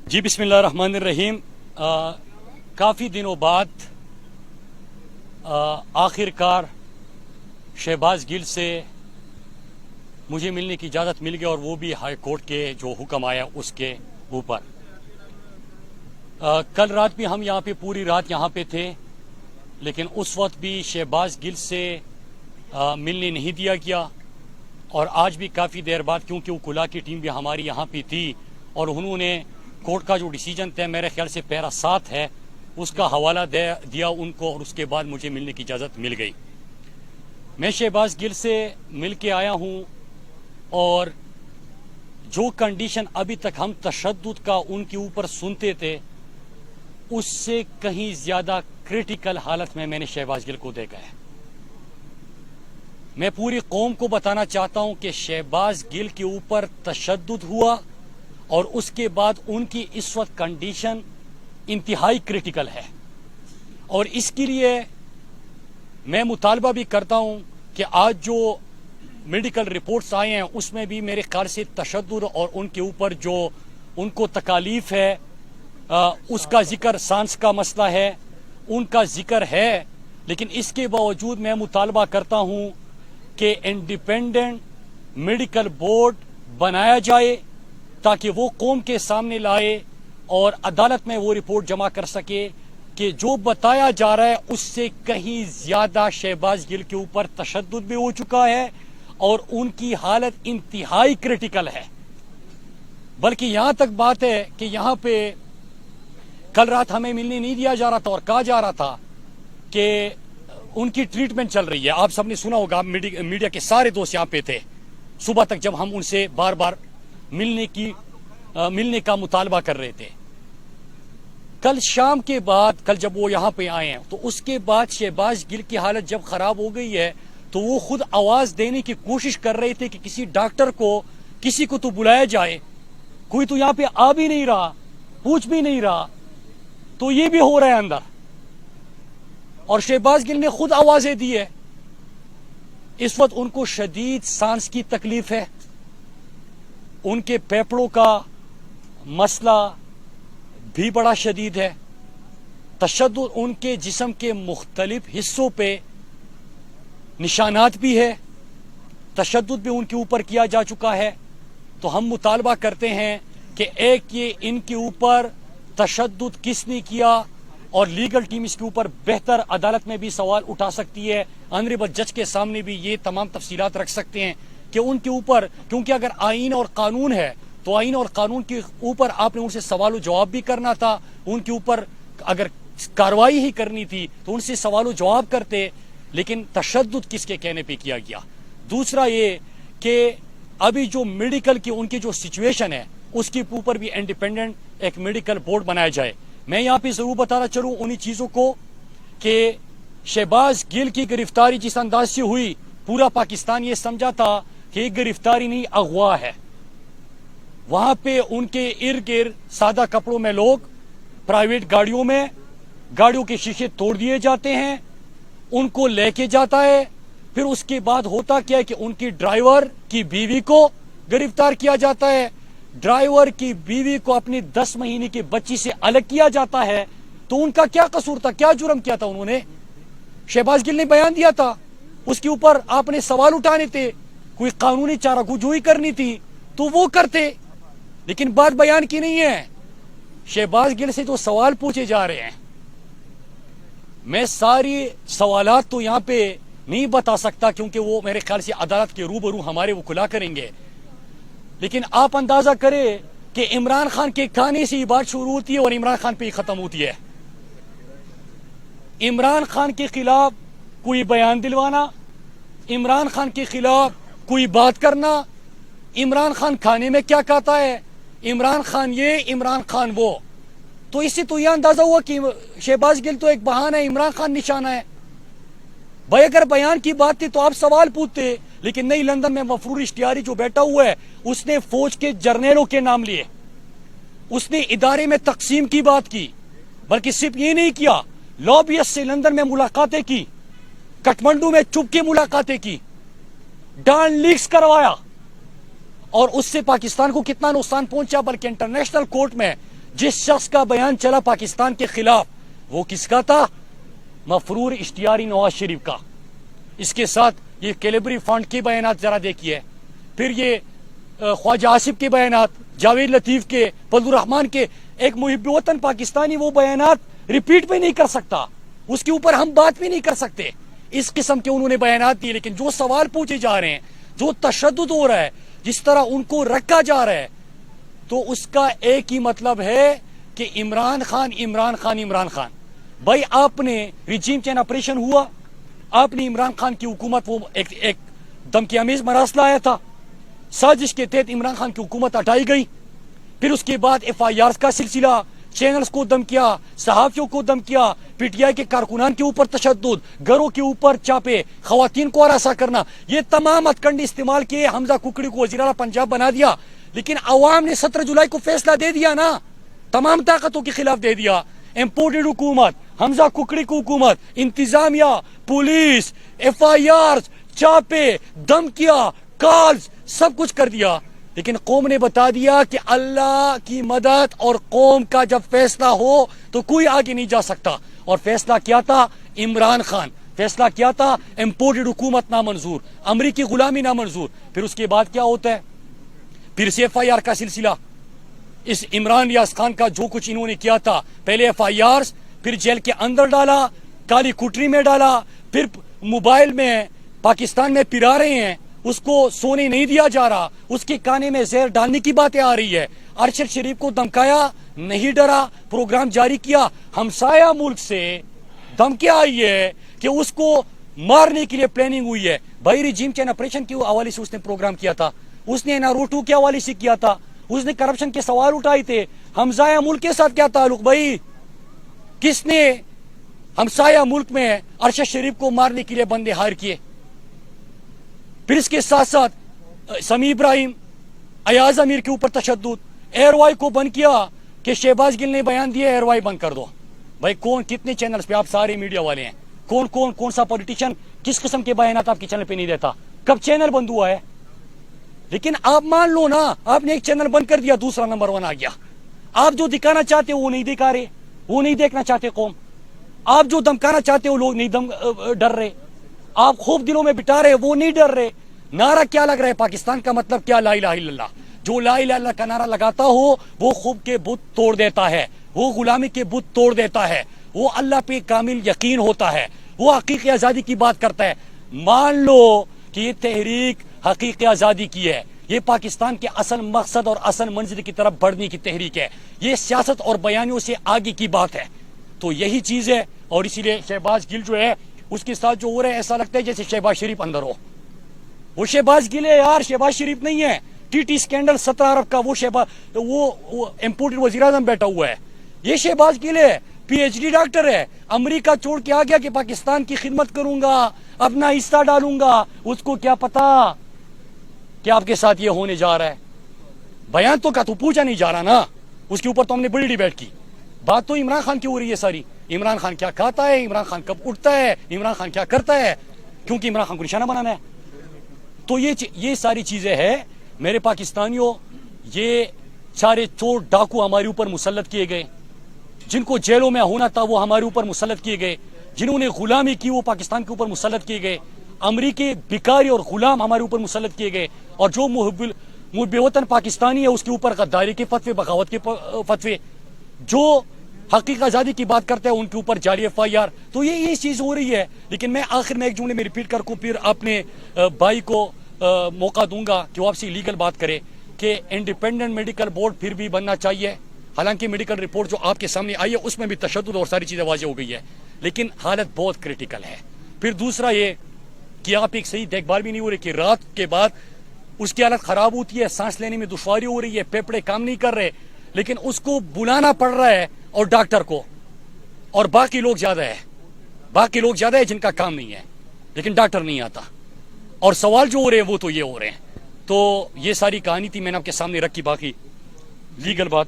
جی بسم اللہ الرحمن الرحیم. کافی دنوں بعد آخر کار شہباز گل سے مجھے ملنے کی اجازت مل گئی اور وہ بھی ہائی کورٹ کے جو حکم آیا اس کے اوپر. کل رات بھی ہم یہاں پہ پوری رات یہاں پہ تھے لیکن اس وقت بھی شہباز گل سے ملنے نہیں دیا گیا اور آج بھی کافی دیر بعد کیونکہ وکلا کی ٹیم بھی ہماری یہاں پہ تھی اور انہوں نے کورٹ کا جو ڈیسیجن تھا میرے خیال سے پیرا 7 ہے اس کا حوالہ دیا ان کو اور اس کے بعد مجھے ملنے کی اجازت مل گئی. میں شہباز گل سے مل کے آیا ہوں اور جو کنڈیشن ابھی تک ہم تشدد کا ان کے اوپر سنتے تھے اس سے کہیں زیادہ کریٹیکل حالت میں نے شہباز گل کو دیکھا ہے. میں پوری قوم کو بتانا چاہتا ہوں کہ شہباز گل کے اوپر تشدد ہوا اور اس کے بعد ان کی اس وقت کنڈیشن انتہائی کریٹیکل ہے اور اس کے لیے میں مطالبہ بھی کرتا ہوں کہ آج جو میڈیکل رپورٹس آئے ہیں اس میں بھی میرے خیال سے تشدد اور ان کے اوپر جو ان کو تکالیف ہے اس کا ذکر سانس کا مسئلہ ہے ان کا ذکر ہے لیکن اس کے باوجود میں مطالبہ کرتا ہوں کہ انڈیپینڈنٹ میڈیکل بورڈ بنایا جائے تاکہ وہ قوم کے سامنے لائے اور عدالت میں وہ رپورٹ جمع کر سکے کہ جو بتایا جا رہا ہے اس سے کہیں زیادہ شہباز گل کے اوپر تشدد بھی ہو چکا ہے اور ان کی حالت انتہائی کریٹیکل ہے. بلکہ یہاں تک بات ہے کہ یہاں پہ کل رات ہمیں ملنے نہیں دیا جا رہا تھا اور کہا جا رہا تھا کہ ان کی ٹریٹمنٹ چل رہی ہے. آپ سب نے سنا ہوگا میڈیا کے سارے دوست یہاں پہ تھے صبح تک جب ہم ان سے بار بار ملنے کا مطالبہ کر رہے تھے. کل شام کے بعد کل جب وہ یہاں پہ آئے ہیں تو اس کے بعد شہباز گل کی حالت جب خراب ہو گئی ہے تو وہ خود آواز دینے کی کوشش کر رہے تھے کہ کسی ڈاکٹر کو کسی کو تو بلایا جائے. کوئی تو یہاں پہ آ بھی نہیں رہا پوچھ بھی نہیں رہا تو یہ بھی ہو رہا ہے اندر اور شہباز گل نے خود آوازیں دی ہے. اس وقت ان کو شدید سانس کی تکلیف ہے ان کے پھیپھڑوں کا مسئلہ بھی بڑا شدید ہے. تشدد ان کے جسم کے مختلف حصوں پہ نشانات بھی ہے تشدد بھی ان کے اوپر کیا جا چکا ہے. تو ہم مطالبہ کرتے ہیں کہ ایک یہ ان کے اوپر تشدد کس نے کیا اور لیگل ٹیم اس کے اوپر بہتر عدالت میں بھی سوال اٹھا سکتی ہے آنریبل جج کے سامنے بھی یہ تمام تفصیلات رکھ سکتے ہیں کہ ان کے اوپر کیونکہ اگر آئین اور قانون ہے تو آئین اور قانون کے اوپر آپ نے ان سے سوال و جواب بھی کرنا تھا. ان کے اوپر اگر کاروائی ہی کرنی تھی تو ان سے سوال و جواب کرتے لیکن تشدد کس کے کہنے پہ کیا گیا. دوسرا یہ کہ ابھی جو میڈیکل کی ان کی جو سچویشن ہے اس کے اوپر بھی انڈیپینڈنٹ ایک میڈیکل بورڈ بنایا جائے. میں یہاں پہ ضرور بتانا چاہوں انہی چیزوں کو کہ شہباز گل کی گرفتاری جس انداز سے ہوئی پورا پاکستان یہ سمجھا تھا کہ یہ گرفتاری نہیں اغوا ہے. وہاں پہ ان کے ارد گرد سادہ کپڑوں میں لوگ پرائیویٹ گاڑیوں میں گاڑیوں کے شیشے توڑ دیے جاتے ہیں ان کو لے کے جاتا ہے. پھر اس کے بعد ہوتا کیا ہے کہ ان کی ڈرائیور کی بیوی کو گرفتار کیا جاتا ہے. ڈرائیور کی بیوی کو اپنی 10 مہینے کی بچی سے الگ کیا جاتا ہے. تو ان کا کیا قصور تھا کیا جرم کیا تھا انہوں نے. شہباز گل نے بیان دیا تھا اس کے اوپر آپ نے سوال اٹھانے تھے کوئی قانونی چارہ گوئی کرنی تھی تو وہ کرتے لیکن بات بیان کی نہیں ہے. شہباز گل سے جو سوال پوچھے جا رہے ہیں میں ساری سوالات تو یہاں پہ نہیں بتا سکتا کیونکہ وہ میرے خیال سے عدالت کے روبرو ہمارے وکلا کریں گے لیکن آپ اندازہ کریں کہ عمران خان کے کھانے سے یہ بات شروع ہوتی ہے اور عمران خان پہ ہی ختم ہوتی ہے. عمران خان کے خلاف کوئی بیان دلوانا عمران خان کے خلاف کوئی بات کرنا عمران خان کھانے میں کیا کہتا ہے عمران خان یہ عمران خان وہ. تو اس سے تو یہ اندازہ ہوا کہ شہباز گل تو ایک بہانہ ہے عمران خان نشانہ ہے. بھائی اگر بیان کی بات تھی تو آپ سوال پوچھتے لیکن نہیں. لندن میں مفرور اشتیاری جو بیٹھا ہوا ہے اس نے فوج کے جرنیلوں کے نام لیے اس نے ادارے میں تقسیم کی بات کی بلکہ صرف یہ نہیں کیا لابیس سے لندن میں ملاقاتیں کی کٹمنڈو میں چپ کے ملاقاتیں کی ڈان لیکس کروایا اور اس سے پاکستان کو کتنا نقصان پہنچا بلکہ انٹرنیشنل کورٹ میں जिस शख्स का बयान चला पाकिस्तान के खिलाफ वो किसका था? मफरूर इश्तियारी नवाज शरीफ का। इसके साथ ये कैलिबरी फंड के बयानात जरा देखिए, फिर ये ख्वाजा आसिफ के बयानात, जावेद लतीफ के, फजलुर रहमान के। एक मुहिब वतन पाकिस्तानी वो बयानात रिपीट भी नहीं कर सकता, उसके ऊपर हम बात भी नहीं कर सकते। इस किस्म के उन्होंने बयानात दिए। लेकिन जो सवाल पूछे जा रहे हैं, जो तशद्दुद हो रहा है, जिस तरह उनको रखा जा रहा है, तो उसका एक ही मतलब है कि इमरान खान इमरान खान इमरान खान। भाई आपने रिजीम चेंज ऑपरेशन हुआ, आपने इमरान खान की हुकूमत वो एक दमकियामीज मरासला आया था, साजिश के तहत इमरान खान की हुकूमत हटाई गई। फिर उसके बाद FIR का सिलसिला, चैनल्स को दम किया, सहाफियों को दम किया, PTI के कारकुनान के ऊपर तशद्दुद, घरों के ऊपर चापे, खवातीन को हरासा करना, ये तमाम हथकंडे इस्तेमाल किए। हमजा कुकड़ी को वज़ीर आला पंजाब बना दिया, लेकिन अवाम ने 17 जुलाई को फैसला दे दिया ना, तमाम ताकतों के खिलाफ दे दिया। इम्पोर्टेड हुकूमत, हमजा कुकड़ी की हुकूमत, इंतजामिया, पुलिस, FIR, चापे, धमकियां, कॉल्स, सब कुछ कर दिया। लेकिन कौम ने बता दिया कि अल्लाह की मदद और कौम का जब फैसला हो तो कोई आगे नहीं जा सकता। और फैसला क्या था? इमरान खान। फैसला क्या था? इम्पोर्टेड हुकूमत नामंजूर, अमरीकी गुलामी नामंजूर। फिर उसके बाद क्या होता है? फिर से FIR का सिलसिला। इस इमरान यास खान का जो कुछ इन्होंने किया था, पहले FIR, फिर जेल के अंदर डाला, काली कुटरी में डाला, फिर मोबाइल में पाकिस्तान में पिरा रहे हैं, उसको सोने नहीं दिया जा रहा, उसके काने में जहर डालने की बातें आ रही है। अरशद शरीफ को धमकाया, नहीं डरा, प्रोग्राम जारी किया। हमसाया मुल्क से धमकियां आई है कि उसको मारने के लिए प्लानिंग हुई है। भाई रिजीम चेंज ऑपरेशन के हवाले से उसने प्रोग्राम किया था, उसने NRO2 के हवाले से किया था, उसने करप्शन के सवाल उठाए थे। हमसाया मुल्क के साथ क्या ताल्लुक भाई? किसने हमसाया मुल्क में अरशद शरीफ को मारने के लिए बंदे हायर किए? फिर इसके साथ साथ समी इब्राहिम, अयाज अमीर के ऊपर तशद्दुद, एयरवाई को बंद किया कि शहबाज गिल ने बयान दिया एयरवाई बंद कर दो। भाई कौन, कितने चैनल्स पे आप सारे मीडिया वाले हैं, कौन सा पॉलिटिशियन किस किस्म के बयानात आपके चैनल पे नहीं देता? कब चैनल बंद हुआ है? लेकिन आप मान लो ना, आपने एक चैनल बंद कर दिया, दूसरा नंबर 1 आ गया। आप जो दिखाना चाहते हो वो नहीं दिखा रहे, वो नहीं देखना चाहते कौम। आप जो धमकाना चाहते हो लोग नहीं डर रहे, आप खूब दिलों में बिठा रहे, वो नहीं डर रहे। नारा क्या लग रहा है? पाकिस्तान का मतलब क्या? ला इलाहा इल्लल्लाह। जो ला इलाहा इल्लल्लाह का नारा लगाता हो वो खूब के बुत तोड़ देता है, वो गुलामी के बुत तोड़ देता है, वो अल्लाह पे कामिल यकीन होता है, वो हकीकी आजादी की बात करता है। मान लो कि ये तहरीक हकीकी आजादी की है, ये पाकिस्तान के असल मकसद और असल मंजिल की तरफ बढ़ने की तहरीक है, ये सियासत और बयानियों से आगे की बात है। तो यही चीज है। और इसीलिए शहबाज गिल जो है उसके साथ जो हो रहा है, ऐसा लगता है जैसे शहबाज शरीफ अंदर हो। वो शहबाज गिल है यार, शहबाज शरीफ नहीं है। TT स्कैंडल 17 अरब का वो शहबाज, वो इम्पोर्टेड वजीर आजम बैठा हुआ है, ये शहबाज गिल है। PhD डॉक्टर है, अमेरिका छोड़ के आ गया कि पाकिस्तान की खिदमत करूंगा, अपना हिस्सा डालूंगा। उसको क्या पता कि आपके साथ ये होने जा रहा है? बयान तो का तो पूछा नहीं जा रहा ना, उसके ऊपर तो हमने बड़ी डिबेट की। बात तो इमरान खान की हो रही है सारी। इमरान खान क्या खाता है, इमरान खान कब उठता है, इमरान खान क्या करता है, क्योंकि इमरान खान को निशाना बनाना है। तो ये सारी चीजें हैं मेरे पाकिस्तानियों। ये सारे चोर डाकू हमारे ऊपर मुसल्लत किए गए, जिनको जेलों में होना था वो हमारे ऊपर मुसल्लत किए गए, जिन्होंने गुलामी की वो पाकिस्तान के ऊपर मुसल्लत किए गए, अमरीकी भिखारी और गुलाम हमारे ऊपर मुसल्लत किए गए। और जो मुहिब वतन पाकिस्तानी है उसके ऊपर गद्दारी के फतवे, बगावत के फतवे, जो हकीकी आजादी की बात करते हैं उनके ऊपर जारी FIR। तो ये चीज हो रही है। लेकिन मैं आखिर में एक जुमले में रिपीट कर फिर अपने भाई को मौका दूंगा कि वो आपसे लीगल बात करे कि इंडिपेंडेंट मेडिकल बोर्ड फिर भी बनना चाहिए। हालांकि मेडिकल रिपोर्ट जो आपके सामने आई है उसमें भी तशद्दुद और सारी चीजें वाज़ेह हो गई है, लेकिन हालत बहुत क्रिटिकल है। फिर दूसरा ये कि आप एक सही देखभाल भी नहीं हो रही कि रात के बाद उसकी हालत खराब होती है, सांस लेने में दुश्वारी हो रही है, फेफड़े काम नहीं कर रहे, लेकिन उसको बुलाना पड़ रहा है और डॉक्टर को, और बाकी लोग ज्यादा है जिनका काम नहीं है, लेकिन डॉक्टर नहीं आता। और सवाल जो हो रहे हैं वो तो ये हो रहे हैं। तो ये सारी कहानी थी, मैंने आपके सामने रखी, बाकी लीगल बात